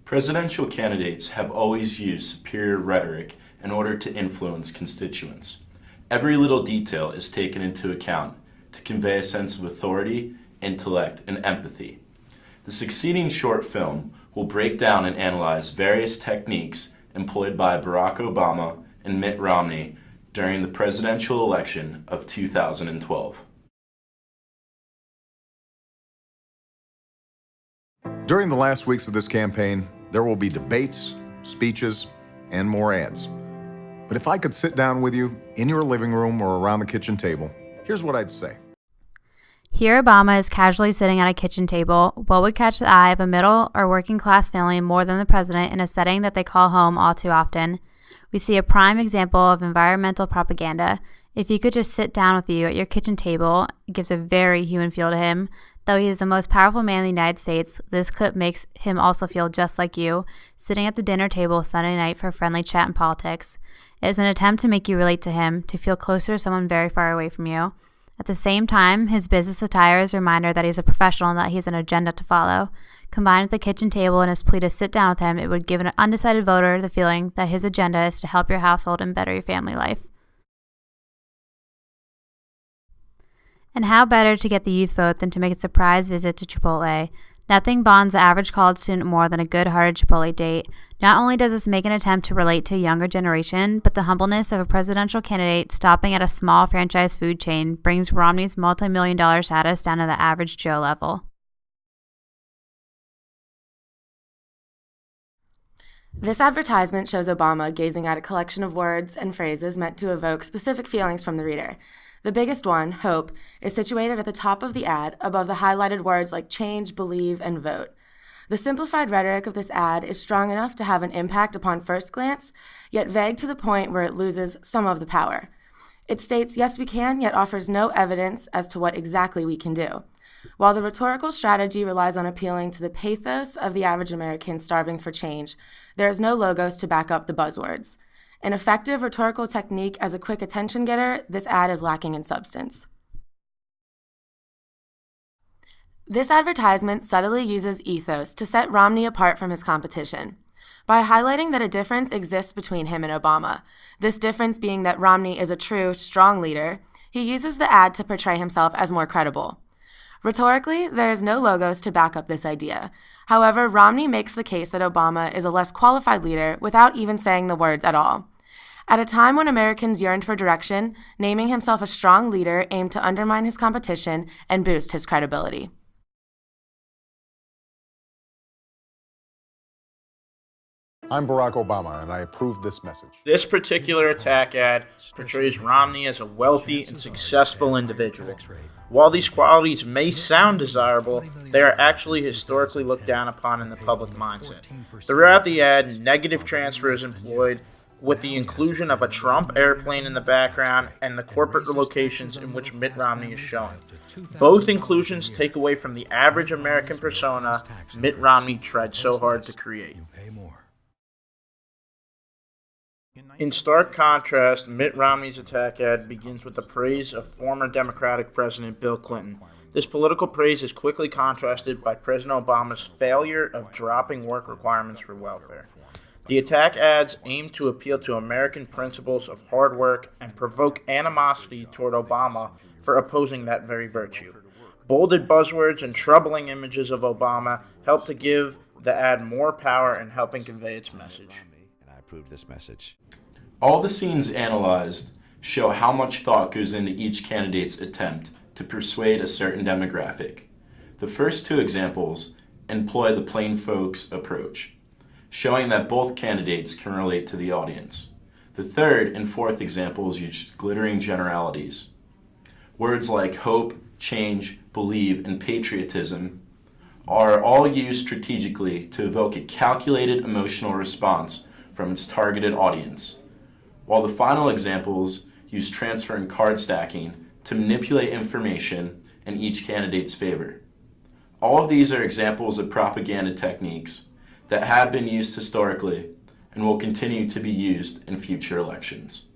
Presidential candidates have always used superior rhetoric in order to influence constituents. Every little detail is taken into account to convey a sense of authority, intellect, and empathy. The succeeding short film will break down and analyze various techniques employed by Barack Obama and Mitt Romney during the presidential election of 2012. During the last weeks of this campaign, there will be debates, speeches, and more ads. But if I could sit down with you in your living room or around the kitchen table, here's what I'd say. Here Obama is casually sitting at a kitchen table. What would catch the eye of a middle or working class family more than the president in a setting that they call home all too often? We see a prime example of environmental propaganda. If he could just sit down with you at your kitchen table, it gives a very human feel to him. Though he is the most powerful man in the United States, this clip makes him also feel just like you, sitting at the dinner table Sunday night for friendly chat and politics. It is an attempt to make you relate to him, to feel closer to someone very far away from you. At the same time, his business attire is a reminder that he's a professional and that he has an agenda to follow. Combined with the kitchen table and his plea to sit down with him, it would give an undecided voter the feeling that his agenda is to help your household and better your family life. And how better to get the youth vote than to make a surprise visit to Chipotle? Nothing bonds the average college student more than a good-hearted Chipotle date. Not only does this make an attempt to relate to a younger generation, but the humbleness of a presidential candidate stopping at a small franchise food chain brings Romney's multi-million-dollar status down to the average Joe level. This advertisement shows Obama gazing at a collection of words and phrases meant to evoke specific feelings from the reader. The biggest one, hope, is situated at the top of the ad above the highlighted words like change, believe, and vote. The simplified rhetoric of this ad is strong enough to have an impact upon first glance, yet vague to the point where it loses some of the power. It states, yes, we can, yet offers no evidence as to what exactly we can do. While the rhetorical strategy relies on appealing to the pathos of the average American starving for change, there is no logos to back up the buzzwords. An effective rhetorical technique as a quick attention getter, this ad is lacking in substance. This advertisement subtly uses ethos to set Romney apart from his competition. By highlighting that a difference exists between him and Obama, this difference being that Romney is a true, strong leader, he uses the ad to portray himself as more credible. Rhetorically, there is no logos to back up this idea. However, Romney makes the case that Obama is a less qualified leader without even saying the words at all. At a time when Americans yearned for direction, naming himself a strong leader aimed to undermine his competition and boost his credibility. I'm Barack Obama, and I approve this message. This particular attack ad portrays Romney as a wealthy and successful individual. While these qualities may sound desirable, they are actually historically looked down upon in the public mindset. Throughout the ad, negative transfer is employed with the inclusion of a Trump airplane in the background and the corporate locations in which Mitt Romney is shown. Both inclusions take away from the average American persona Mitt Romney tried so hard to create. In stark contrast, Mitt Romney's attack ad begins with the praise of former Democratic President Bill Clinton. This political praise is quickly contrasted by President Obama's failure of dropping work requirements for welfare. The attack ads aim to appeal to American principles of hard work and provoke animosity toward Obama for opposing that very virtue. Bolded buzzwords and troubling images of Obama help to give the ad more power in helping convey its message. Approved this message. All the scenes analyzed show how much thought goes into each candidate's attempt to persuade a certain demographic. The first two examples employ the plain folks approach, showing that both candidates can relate to the audience. The third and fourth examples use glittering generalities. Words like hope, change, believe, and patriotism are all used strategically to evoke a calculated emotional response from its targeted audience, while the final examples use transfer and card stacking to manipulate information in each candidate's favor. All of these are examples of propaganda techniques that have been used historically and will continue to be used in future elections.